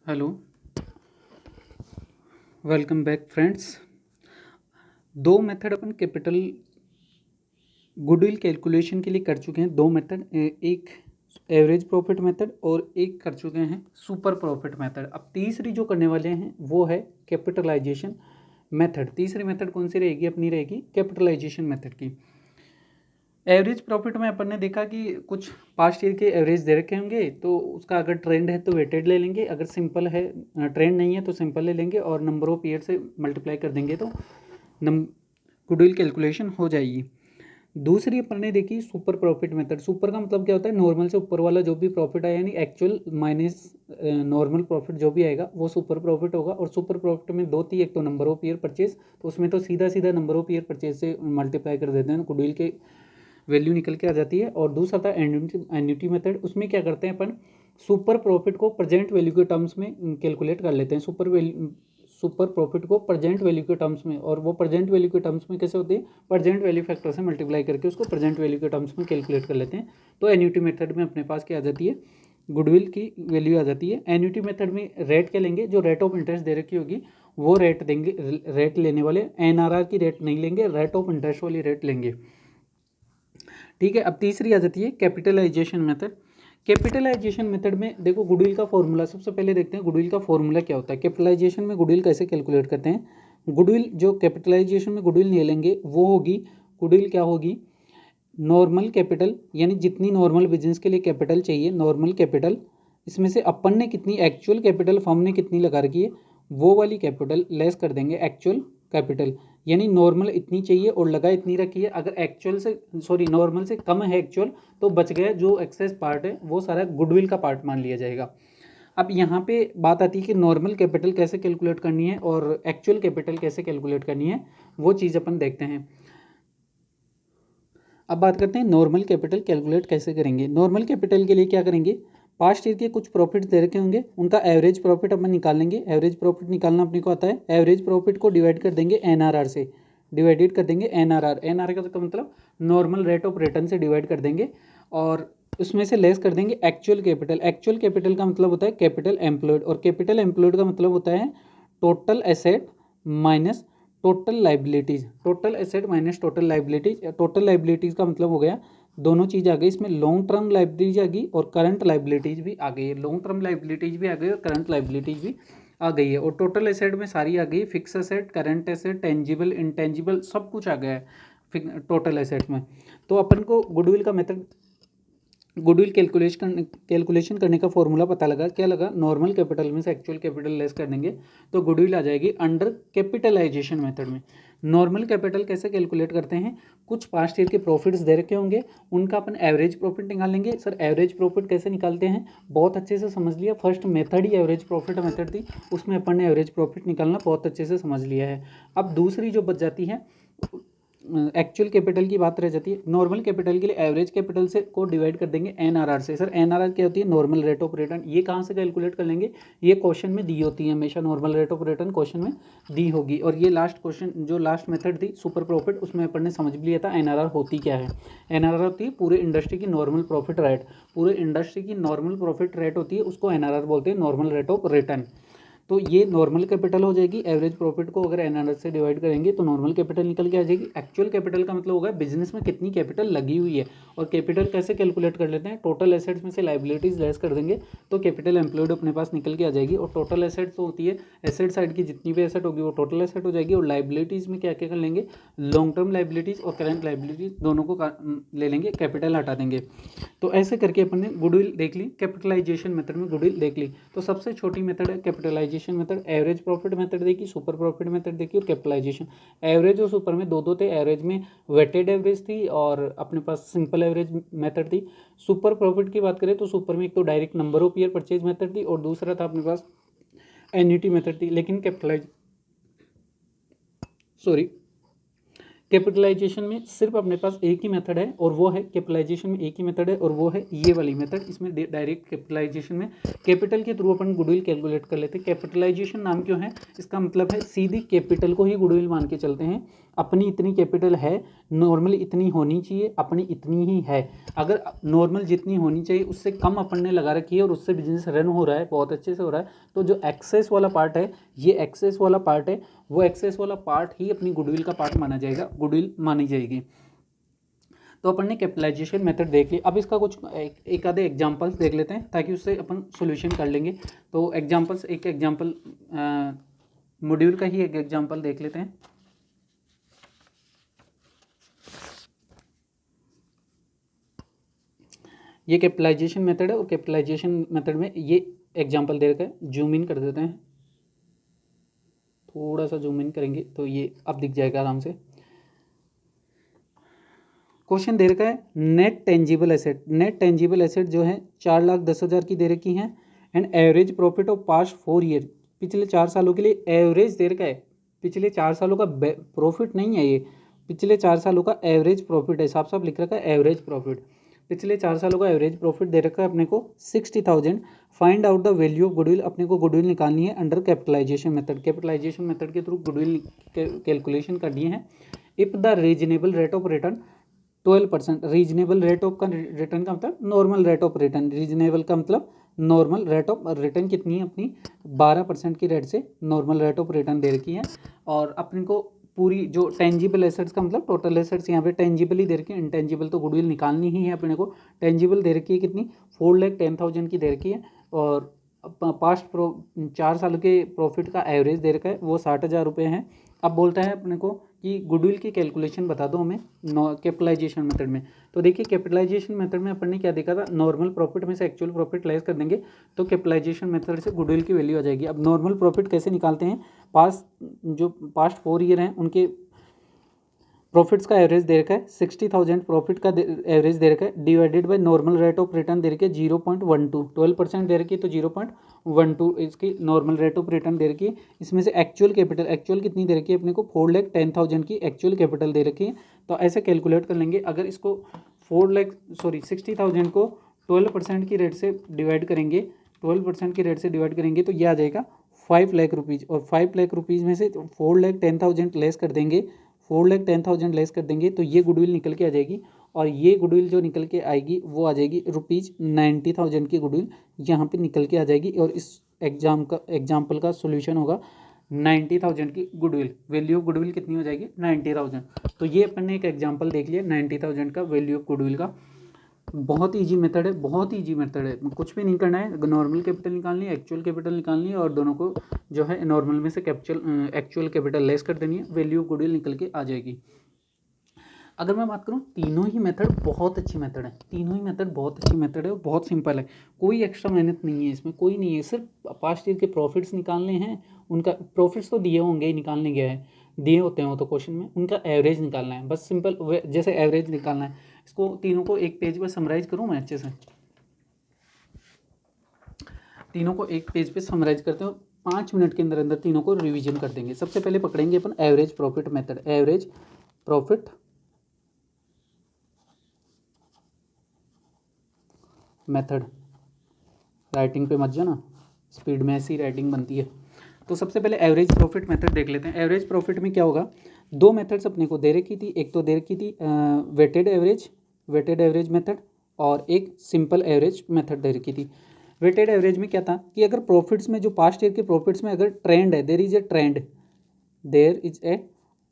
Hello, welcome back friends. दो method अपन capital goodwill calculation के लिए कर चुके हैं। दो मेथड, एक एवरेज प्रॉफिट मेथड और एक कर चुके हैं सुपर प्रॉफिट मेथड। अब तीसरी जो करने वाले हैं वो है कैपिटलाइजेशन मेथड। तीसरी मेथड कौन सी रहेगी? अपनी रहेगी कैपिटलाइजेशन मेथड की। एवरेज प्रॉफिट में अपन ने देखा कि कुछ पास्ट ईयर के एवरेज दे रखे होंगे, तो उसका अगर ट्रेंड है तो वेटेड ले लेंगे, अगर सिंपल है ट्रेंड नहीं है तो सिंपल ले लेंगे और नंबर ऑफ ईयर से मल्टीप्लाई कर देंगे तो गुडविल कैलकुलेशन हो जाएगी। दूसरी अपन ने देखी सुपर प्रॉफिट मेथड। सुपर का मतलब क्या होता है? नॉर्मल से ऊपर वाला जो भी प्रॉफिट आया, यानी एक्चुअल माइनस नॉर्मल प्रॉफिट जो भी आएगा वो सुपर प्रॉफिट होगा। और सुपर प्रॉफिट में दो थी, एक तो नंबर ऑफ ईयर परचेज, तो उसमें तो सीधा सीधा नंबर ऑफ ईयर परचेज से मल्टीप्लाई कर देते हैं, गुडविल के वैल्यू निकल के आ जाती है। और दूसरा था एन्युटी मेथड। उसमें क्या करते हैं अपन? सुपर प्रॉफिट को प्रेजेंट वैल्यू के टर्म्स में कैलकुलेट कर लेते हैं। सुपर प्रॉफिट को प्रेजेंट वैल्यू के टर्म्स में, और वो प्रेजेंट वैल्यू के टर्म्स में कैसे होती है? प्रेजेंट वैल्यू फैक्टर से मल्टीप्लाई करके उसको प्रेजेंट वैल्यू के टर्म्स में कैलकुलेट कर लेते हैं। तो एन्युटी मेथड में अपने पास क्या आ जाती है? गुडविल की वैल्यू आ जाती है। एन्युटी मेथड में रेट क्या लेंगे? जो रेट ऑफ इंटरेस्ट दे रखी होगी वो रेट देंगे। रेट लेने वाले एनआरआर की रेट नहीं लेंगे, रेट ऑफ इंटरेस्ट वाली रेट लेंगे। ठीक है। अब तीसरी आ जाती है कैपिटलाइजेशन मेथड। कैपिटलाइजेशन मेथड में देखो गुडविल का फॉर्मूला सबसे पहले देखते हैं। गुडविल का फॉर्मूला क्या होता है? कैपिटलाइजेशन में गुडविल कैसे कैलकुलेट करते हैं? गुडविल जो कैपिटलाइजेशन में गुडविल ले लेंगे वो होगी, गुडविल क्या होगी? नॉर्मल कैपिटल, यानी जितनी नॉर्मल बिजनेस के लिए कैपिटल चाहिए, नॉर्मल कैपिटल, इसमें से अपन ने कितनी एक्चुअल कैपिटल फर्म ने कितनी लगा रखी है वो वाली कैपिटल लेस कर देंगे एक्चुअल कैपिटल। यानी नॉर्मल इतनी चाहिए और लगा इतनी रखी है। अगर एक्चुअल से नॉर्मल से कम है एक्चुअल, तो बच गया जो एक्सेस पार्ट है वो सारा गुडविल का पार्ट मान लिया जाएगा। अब यहाँ पे बात आती है कि नॉर्मल कैपिटल कैसे कैलकुलेट करनी है और एक्चुअल कैपिटल कैसे कैलकुलेट करनी है, वो चीज़ अपन देखते हैं। अब बात करते हैं नॉर्मल कैपिटल कैलकुलेट कैसे करेंगे। नॉर्मल कैपिटल के लिए क्या करेंगे? पास्ट ईयर के कुछ प्रॉफिट दे रखे होंगे, उनका एवरेज प्रॉफिट अपन निकाल लेंगे। एवरेज प्रॉफिट निकालना अपने को आता है। एवरेज प्रॉफिट को डिवाइड कर देंगे एनआरआर से, डिवाइडेड कर देंगे एनआरआर। एनआरआर का मतलब नॉर्मल रेट ऑफ रिटर्न से डिवाइड कर देंगे और उसमें से लेस कर देंगे एक्चुअल कैपिटल। एक्चुअल कैपिटल का मतलब होता है कैपिटल एम्प्लॉयड, और कैपिटल एम्प्लॉयड का मतलब होता है total asset minus total liabilities. Total asset minus total liabilities. Total liabilities का मतलब हो गया, दोनों चीज़ आ गई इसमें, लॉन्ग टर्म लाइबिलिटीज आ गई और करंट लाइबिलिटीज़ भी आ गई है। लॉन्ग टर्म लाइबिलिटीज़ भी आ गई और करंट लाइबिलिटीज़ भी आ गई है। और टोटल एसेट में सारी आ गई, fix asset, current asset, tangible, intangible, सब कुछ आ गया है टोटल एसेट में। तो अपन को गुडविल का मेथड, गुडविल कैलकुलेशन करने का फॉर्मूला पता लगा। क्या लगा? नॉर्मल कैपिटल में से एक्चुअल कैपिटल लेस कर देंगे तो गुडविल आ जाएगी अंडर कैपिटलाइजेशन मेथड में। नॉर्मल कैपिटल कैसे कैलकुलेट करते हैं? कुछ पास्ट ईयर के प्रॉफिट्स दे रखे होंगे, उनका अपन एवरेज प्रॉफिट निकालेंगे। सर एवरेज प्रॉफिट कैसे निकालते हैं? बहुत अच्छे से समझ लिया। फर्स्ट मेथड ही एवरेज प्रॉफिट मेथड थी, उसमें अपन ने एवरेज प्रॉफिट निकालना बहुत अच्छे से समझ लिया है। अब दूसरी जो बच जाती है एक्चुअल कैपिटल की बात रह जाती है। नॉर्मल कैपिटल के लिए एवरेज कैपिटल से को डिवाइड कर देंगे एनआरआर से। सर एनआरआर क्या होती है? Normal rate of return. ये कहाँ से कैलकुलेट कर लेंगे? ये क्वेश्चन में दी होती है हमेशा, normal rate of return question में दी होगी। और ये लास्ट क्वेश्चन जो लास्ट मेथड थी सुपर प्रॉफिट, उसमें अपन ने समझ भी लिया था एनआरआर होती क्या है। एनआरआर होती है पूरे इंडस्ट्री की नॉर्मल प्रॉफिट रेट। पूरे इंडस्ट्री की नॉर्मल प्रॉफिट रेट होती है, उसको एनआरआर बोलते हैं, नॉर्मल रेट ऑफ रिटर्न। तो ये नॉर्मल कैपिटल हो जाएगी। एवरेज प्रॉफिट को अगर एनआरआर से डिवाइड करेंगे तो नॉर्मल कैपिटल निकल के आ जाएगी। एक्चुअल कैपिटल का मतलब होगा बिजनेस में कितनी कैपिटल लगी हुई है। और कैपिटल कैसे कैलकुलेट कर लेते हैं? टोटल एसेट्स में से लाइबिलिटीज लेस कर देंगे तो कैपिटल एम्प्लॉयड अपने पास निकल के आ जाएगी। और टोटल एसेट्स तो होती है एसेट साइड की, जितनी भी एसेट होगी वो टोटल एसेट हो जाएगी। और लाइबिलिटीज़ में क्या क्या कर लेंगे? लॉन्ग टर्म लाइबिलिटीज़ और करंट लाइबिलिटीज दोनों को ले लेंगे, कैपिटल हटा देंगे। तो ऐसे करके अपन ने गुडविल देख ली, कैपिटलाइजेशन मेथड में गुडविल देख ली। तो सबसे छोटी मेथड है capitalisation method. Average profit method देखी, सुपर प्रॉफिट मेथड देखी और कैपिटलाइजेशन। एवरेज और सुपर में दो दो थे। एवरेज में वेटेड एवरेज थी और अपने पास सिंपल एवरेज मेथड थी। सुपर प्रॉफिट की बात करें तो सुपर में एक तो direct number of year purchase method थी और दूसरा था अपने पास एन्युटी मेथड थी। लेकिन कैपिटलाइजेशन में सिर्फ अपने पास एक ही मेथड है और वो है, कैपिटलाइजेशन में एक ही मेथड है और वो है ये वाली मेथड। इसमें डायरेक्ट कैपिटलाइजेशन में कैपिटल के थ्रू अपन गुडविल कैलकुलेट कर लेते हैं। कैपिटलाइजेशन नाम क्यों है? इसका मतलब है सीधी कैपिटल को ही गुडविल मान के चलते हैं। अपनी इतनी कैपिटल है, नॉर्मल इतनी होनी चाहिए, अपनी इतनी ही है। अगर नॉर्मल जितनी होनी चाहिए उससे कम अपन ने लगा रखी है और उससे बिजनेस रन हो रहा है, बहुत अच्छे से हो रहा है, तो जो एक्सेस वाला पार्ट है, ये एक्सेस वाला पार्ट है, वो एक्सेस वाला पार्ट ही अपनी गुडविल का पार्ट माना जाएगा, गुडविल मानी जाएगी। तो अपन ने कैपिटलाइजेशन मेथड देख ली। अब इसका कुछ एक आधे एग्जांपल्स देख लेते हैं ताकि उससे अपन सॉल्यूशन कर लेंगे। तो एग्जांपल्स, एक एग्जांपल मॉड्यूल का ही एक एग्जांपल देख लेते हैं। ये कैपिटलाइजेशन मेथड है और कैपिटलाइजेशन मेथड में ये एग्जांपल दे रखा है। जूम इन कर देते हैं, थोड़ा सा जूम इन करेंगे तो ये अब दिख जाएगा आराम से। क्वेश्चन दे रखा है net tangible asset. Net tangible asset जो है 4,10,000 की दे रखी है and average profit of past 4 year, पिछले 4 सालों के लिए एवरेज दे रखा है। पिछले 4 सालों का प्रॉफिट नहीं है ये, पिछले 4 सालों का एवरेज प्रॉफिट है, साफ साफ लिख रखा है एवरेज प्रॉफिट। पिछले 4 सालों का एवरेज प्रॉफिट दे रखा है अपने को 60,000। Find out the value of goodwill, अपने को गुडविल निकालनी है under capitalisation method. Capitalisation method के थ्रू गुडविल कैलकुलेशन करनी है। If the reasonable rate of return 12%, reasonable rate of का रिटर्न का मतलब normal rate of return, reasonable का मतलब नॉर्मल रेट ऑफ रिटर्न कितनी है अपनी 12% की रेट से नॉर्मल रेट ऑफ रिटर्न दे रखी है। और अपने को पूरी जो टेंजिबल एसेट्स का मतलब टोटल एसेट्स यहाँ पे टेंजिबल ही दे रखी है, इनटेंजिबल तो गुडविल निकालनी ही है अपने को। टेंजिबल दे रखी है कितनी 4,10,000 की दे रखी है और पास्ट 4 साल के प्रॉफिट का एवरेज दे रखा है वो 60,000 रुपये है। अब बोलता है अपने को कि गुडविल की कैलकुलेशन बता दो हमें कैपिटलाइजेशन मेथड में। तो देखिए कैपिटलाइजेशन मेथड में अपन ने क्या देखा था, नॉर्मल प्रॉफिट में से एक्चुअल प्रॉफिट लेस कर देंगे तो कैपिटलाइजेशन मेथड से गुडविल की वैल्यू आ जाएगी। अब नॉर्मल प्रॉफिट कैसे निकालते हैं, पास्ट 4 ईयर हैं उनके प्रॉफिट्स का एवरेज दे रखा है 60,000, प्रॉफिट का एवरेज दे रखा है divided by normal rate of return दे रखी है 0.12, 12% दे रखी है तो 0.12 इसकी नॉर्मल रेट ऑफ रिटर्न दे रखी है। इसमें से एक्चुअल कैपिटल, एक्चुअल कितनी दे रखी है अपने को 4,10,000 की एक्चुअल कैपिटल दे रखी है। तो ऐसे कैलकुलेट कर लेंगे, अगर इसको 60,000 को 12% की रेट से डिवाइड करेंगे, 12% की रेट से डिवाइड करेंगे तो ये आ जाएगा 5 लाख रुपीज़। और 5 लाख रुपीज़ में से 4,10,000 लेस कर देंगे, 4,10,000 लेस कर देंगे तो ये गुडविल निकल के आ जाएगी। और ये गुडविल जो निकल के आएगी वो आ जाएगी ₹90,000 की गुडविल यहाँ पे निकल के आ जाएगी। और इस एग्जाम्पल का सोल्यूशन होगा 90,000 की गुडविल, वैल्यू ऑफ गुडविल कितनी हो जाएगी 90,000। तो ये अपन ने एक एग्जाम्पल देख लिया 90,000 का वैल्यू ऑफ गुडविल का। बहुत ईजी मेथड है, बहुत ईजी मेथड है, कुछ भी नहीं करना है, नॉर्मल कैपिटल निकालनी है, एक्चुअल कैपिटल निकालनी है और दोनों को जो है नॉर्मल में से एक्चुअल कैपिटल लेस कर देनी है, वैल्यू ऑफ गुडविल निकल के आ जाएगी। अगर मैं बात करूँ, तीनों ही मेथड बहुत अच्छी मेथड है, तीनों ही मेथड बहुत अच्छी मेथड है और बहुत सिंपल है, कोई एक्स्ट्रा मेहनत नहीं है इसमें, कोई नहीं है, सिर्फ पास्ट ईयर के प्रॉफिट्स निकालने हैं। उनका प्रॉफिट्स तो दिए होंगे ही, निकालने गया है, दिए होते हैं वो तो क्वेश्चन में, उनका एवरेज निकालना है बस, सिंपल जैसे एवरेज निकालना है। इसको तीनों को एक पेज पर समराइज करूँ मैं अच्छे से, तीनों को एक पेज पे समराइज करते हैं, 5 मिनट के अंदर अंदर तीनों को रिवीजन कर देंगे। सबसे पहले पकड़ेंगे अपन average profit method, average profit method. Writing पे मत जाना, स्पीड में ऐसी राइटिंग बनती है। तो सबसे पहले एवरेज प्रॉफिट मेथड देख लेते हैं। एवरेज प्रॉफिट में क्या होगा, दो मेथड्स अपने को दे रखी थी, एक तो दे रखी थी वेटेड एवरेज मेथड और एक सिंपल एवरेज मेथड दे रखी थी। वेटेड एवरेज में क्या था कि अगर प्रॉफिट्स में जो पास्ट ईयर के प्रॉफिट्स में अगर ट्रेंड है, देयर इज ए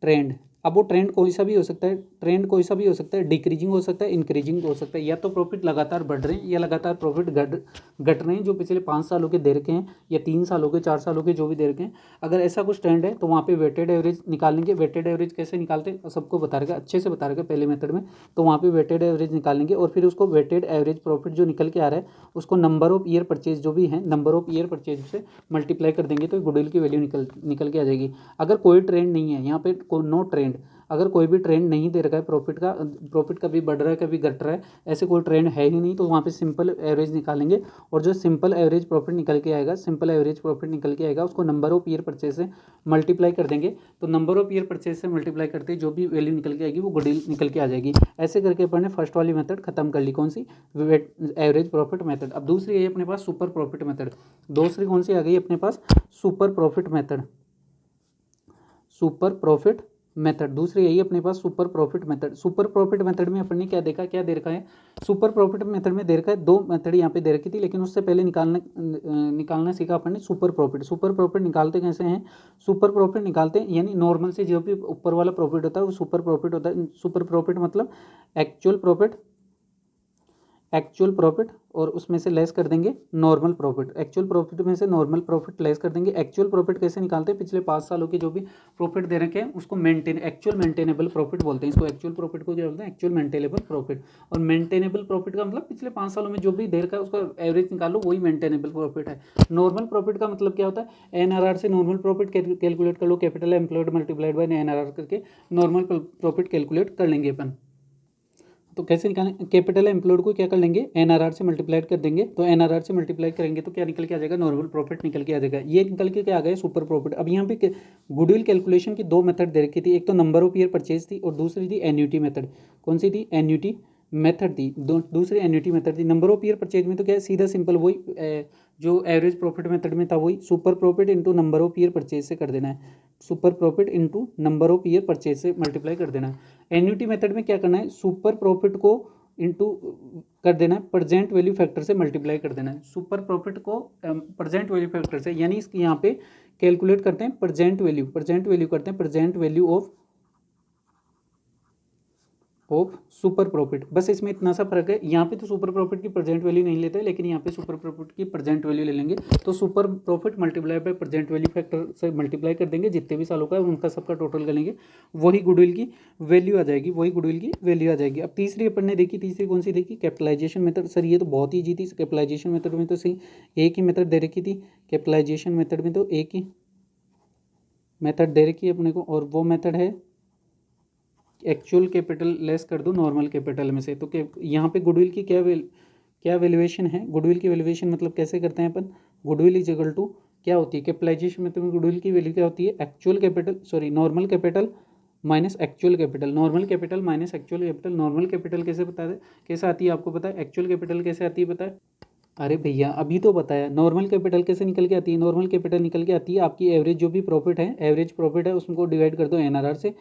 ट्रेंड, अब वो ट्रेंड कोई सा भी हो सकता है, ट्रेंड कोई सा भी हो सकता है, डिक्रीजिंग हो सकता है, इंक्रीजिंग हो सकता है, या तो प्रॉफिट लगातार बढ़ रहे हैं या लगातार प्रॉफिट घट रहे हैं, जो पिछले 5 सालों के दे रखे हैं या 3 सालों के 4 सालों के जो भी दे रखे हैं। अगर ऐसा कुछ ट्रेंड है तो वहाँ पे वेटेड एवरेज निकालेंगे। वेटेड एवरेज कैसे निकालते हैं सबको बता रखा, अच्छे से बता रखा पहले मेथड में। तो वहाँ पे वेटेड एवरेज निकालेंगे और फिर उसको वेटेड एवरेज प्रॉफिट जो निकल के आ रहा है उसको नंबर ऑफ ईयर परचेज जो भी है, नंबर ऑफ ईयर परचेज से मल्टीप्लाई कर देंगे तो गुडविल की वैल्यू निकल के आ जाएगी। अगर कोई ट्रेंड नहीं है यहाँ पे, नो ट्रेंड, अगर कोई भी ट्रेंड नहीं दे रखा है प्रॉफिट कभी बढ़ रहा है कभी घट रहा है, ऐसे कोई ट्रेंड है ही नहीं, तो वहाँ पे सिंपल एवरेज निकालेंगे और जो सिंपल एवरेज प्रॉफिट निकल के आएगा उसको नंबर ऑफ ईयर परचेज से मल्टीप्लाई कर देंगे। तो नंबर ऑफ ईयर परचेज से मल्टीप्लाई करते जो भी वैल्यू निकल के आएगी वो गुडविल निकल के आ जाएगी। ऐसे करके अपन ने फर्स्ट वाली मेथड खत्म कर ली, कौन सी, एवरेज प्रॉफिट मेथड। अब दूसरी है अपने पास सुपर प्रॉफिट मेथड। दूसरी कौन सी आ गई अपने पास, super profit method. Super profit method, दूसरी यही अपने पास super profit method. Super profit method में अपन ने क्या देखा, क्या दे रखा है, सुपर प्रॉफिट मेथड में दे रखा है, दो मेथड यहाँ पे दे रखी थी, लेकिन उससे पहले निकालना सीखा अपन ने सुपर प्रॉफिट। सुपर प्रॉफिट निकालते कैसे हैं, सुपर प्रॉफिट निकालते हैं यानी नॉर्मल से जो भी ऊपर वाला प्रॉफिट होता है वो सुपर प्रॉफिट होता है। सुपर प्रॉफिट मतलब एक्चुअल प्रॉफिट, एक्चुअल प्रॉफिट और उसमें से लेस कर देंगे नॉर्मल प्रॉफिट। एक्चुअल प्रॉफिट में से नॉर्मल प्रॉफिट लेस कर देंगे। एक्चुअल प्रॉफिट कैसे निकालते हैं, पिछले 5 सालों के जो भी प्रॉफिट दे रखे हैं उसको एक्चुअल मेंटेनेबल प्रॉफिट बोलते हैं। इसको एक्चुअल प्रॉफिट को क्या बोलते हैं, एक्चुअल मेंटेनेबल प्रॉफिट। और मेंटेनेबल प्रॉफिट का मतलब पिछले 5 सालों में जो भी दे रखा है उसका एवरेज निकालो, वही मेंटेनेबल प्रॉफिट है। नॉर्मल प्रॉफिट का मतलब क्या होता है, एनआरआर से नॉर्मल प्रॉफिट कैलकुलेट कर लो, capital employed multiplied by NRR करके नॉर्मल प्रॉफिट कैलकुलेट कर लेंगे अपन। तो कैसे निकालें, कैपिटल एम्प्लॉयड को क्या कर लेंगे, एनआरआर से मल्टीप्लाई कर देंगे। तो एनआरआर से मल्टीप्लाई करेंगे तो क्या निकल के आ जाएगा, नॉर्मल प्रॉफिट निकल के आ जाएगा। ये निकल के क्या आ गया, सुपर प्रॉफिट। अब यहाँ पे गुडविल कैलकुलेशन की दो मेथड दे रखी थी, एक तो नंबर ऑफ ईयर परचेज थी और दूसरी थी एन्यूटी मेथड। कौन सी थी, एन्यूटी मेथड थी, दूसरी एन्यूटी मेथड थी। नंबर ऑफ ईयर परचेज में तो क्या है, सीधा सिंपल वही जो एवरेज प्रॉफिट मेथड में था वही, super profit into number of year purchase से कर देना है। Super profit into number of year purchase से मल्टीप्लाई कर देना है। एन्यूटी मेथड में क्या करना है, सुपर प्रॉफिट को इंटू कर देना है, प्रेजेंट वैल्यू फैक्टर से मल्टीप्लाई कर देना है। सुपर प्रॉफिट को प्रेजेंट वैल्यू फैक्टर से, यानी इसकी यहाँ पे कैलकुलेट करते हैं प्रेजेंट वैल्यू, प्रेजेंट वैल्यू करते हैं present value of super profit. बस इसमें इतना सा फर्क है, यहाँ पे तो सुपर प्रॉफिट की प्रेजेंट वैल्यू नहीं लेते, लेकिन यहाँ पे सुपर प्रॉफिट की प्रेजेंट वैल्यू ले लेंगे। तो super profit multiply by present value factor से मल्टीप्लाई कर देंगे, जितने भी सालों का है उनका सबका टोटल कर लेंगे, वही गुडविल की वैल्यू आ जाएगी, वही गुडविल की वैल्यू आ जाएगी। अब तीसरी अपन ने देखी, तीसरी कौन सी देखी, कैपिटलाइजेशन मेथड। सर ये तो बहुत ईजी थी, कैपिटलाइजेशन मेथड में तो सही एक ही मेथड दे रखी थी, कैपिटलाइजेशन मेथड में तो एक ही मेथड दे रखी है अपने को, और वो मेथड है एक्चुअल कैपिटल लेस कर दो नॉर्मल कैपिटल में से। तो यहाँ पे गुडविल की क्या वैल्यूएशन है, गुडविल की वैल्यूएशन मतलब कैसे करते हैं अपन, गुडविल इज इक्वल टू क्या होती है, कैपिटलाइजेशन में तो गुडविल की वैल्यू क्या होती है, actual capital sorry normal capital minus actual capital, normal capital minus actual capital. Normal capital कैसे बता दे, कैसे आती है आपको पता है, एक्चुअल कैपिटल कैसे आती है पता है, अरे भैया अभी तो बताया। नॉर्मल कैपिटल कैसे निकल के आती है, नॉर्मल कैपिटल निकल के आती है आपकी एवरेज जो भी प्रॉफिट है, एवरेज प्रॉफिट है उसको डिवाइड कर दो एनआरआर से।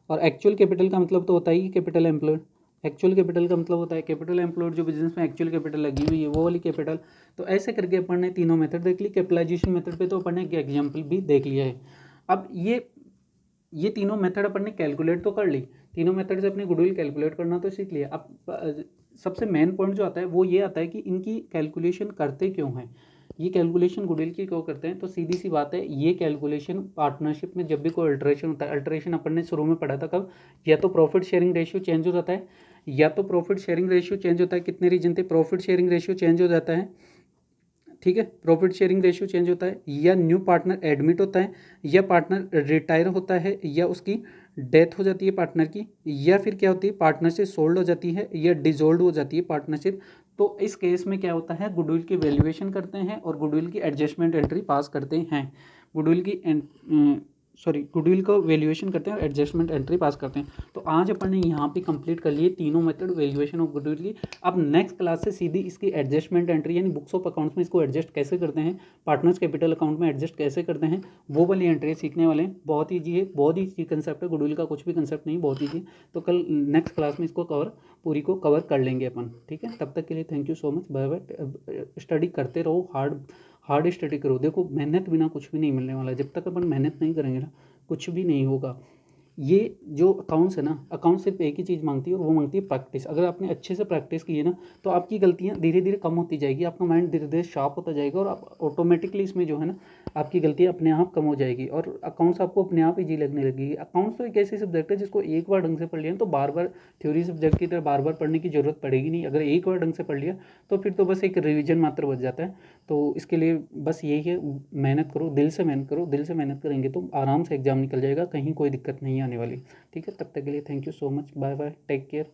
और एक्चुअल कैपिटल का मतलब तो होता ही कैपिटल एम्प्लॉयड, एक्चुअल कैपिटल का मतलब होता है कैपिटल एम्प्लॉयड, जो बिजनेस में एक्चुअल कैपिटल लगी हुई है वो वाली कैपिटल। तो ऐसे करके अपन ने तीनों मेथड देख ली। कैपिटलाइजेशन मेथड पे तो अपन ने एक एग्जाम्पल भी देख लिया है। अब ये तीनों मेथड अपन ने कैलकुलेट तो कर ली, तीनों मेथड से अपने गुडविल कैलकुलेट करना तो सीख लिया। अब सबसे मेन पॉइंट जो आता है वो ये आता है कि इनकी कैलकुलेशन करते क्यों हैं, ये कैलकुलेशन गुडविल की क्यों करते हैं। तो सीधी सी बात है, ये कैलकुलेशन पार्टनरशिप में जब भी कोई अल्टरेशन होता है, अल्टरेशन अपन ने शुरू में पढ़ा था कब, या तो प्रॉफिट शेयरिंग रेशियो चेंज हो जाता है, या तो प्रॉफिट शेयरिंग रेशियो चेंज होता है। कितने रीजन थे, प्रॉफिट शेयरिंग रेशियो चेंज हो जाता है, ठीक है, प्रॉफिट शेयरिंग रेशियो चेंज होता है, या न्यू पार्टनर एडमिट होता है, या पार्टनर रिटायर होता है, या उसकी डेथ हो जाती है पार्टनर की, या फिर क्या होती है पार्टनरशिप सोल्ड हो जाती है, या डिसॉल्व हो जाती है पार्टनरशिप। तो इस केस में क्या होता है, गुडविल की वैल्यूएशन करते हैं और गुडविल की एडजस्टमेंट एंट्री पास करते हैं। गुडविल की गुडविल को वैल्यूएशन करते हैं और एडजस्टमेंट एंट्री पास करते हैं। तो आज अपन ने यहाँ पे कंप्लीट कर लिए तीनों मेथड वैल्यूएशन ऑफ गुडविल की। अब नेक्स्ट क्लास से सीधी इसकी एडजस्टमेंट एंट्री यानी बुक्स ऑफ अकाउंट्स में इसको एडजस्ट कैसे करते हैं, पार्टनर्स कैपिटल अकाउंट में एडजस्ट कैसे करते हैं, वो वाली एंट्री सीखने वाले हैं। बहुत ईजी है, बहुत ईजी कंसेप्ट है, गुडविल का कुछ भी कंसेप्ट नहीं, बहुत ईजी। तो कल नेक्स्ट क्लास में इसको पूरी को कवर कर लेंगे अपन, ठीक है। तब तक के लिए thank you so much, bye bye. Study करते रहो, हार्ड स्टडी करो। देखो मेहनत बिना कुछ भी नहीं मिलने वाला है, जब तक अपन मेहनत नहीं करेंगे ना कुछ भी नहीं होगा। ये जो अकाउंट्स है ना, अकाउंट सिर्फ एक ही चीज़ मांगती है और वो मांगती है प्रैक्टिस। अगर आपने अच्छे से प्रैक्टिस की है ना तो आपकी गलतियाँ धीरे धीरे कम होती जाएगी, आपका माइंड धीरे धीरे शार्प होता जाएगा और आप ऑटोमेटिकली इसमें जो है ना आपकी गलतियाँ अपने आप कम हो जाएगी और अकाउंट्स आपको अपने आप ईजी लगने लगेगी। अकाउंट्स तो एक ऐसी सब्जेक्ट है जिसको एक बार ढंग से पढ़ लिया तो बार बार थ्योरी सब्जेक्ट की तरह बार बार पढ़ने की जरूरत पड़ेगी नहीं। अगर एक बार ढंग से पढ़ लिया तो फिर तो बस एक रिविजन मात्र बच जाता है। तो इसके लिए बस यही है, मेहनत करो, दिल से मेहनत करो, दिल से मेहनत करेंगे तो आराम से एग्जाम निकल जाएगा, कहीं कोई दिक्कत नहीं आने वाली, ठीक है। तब तक के लिए thank you so much, bye bye, take care.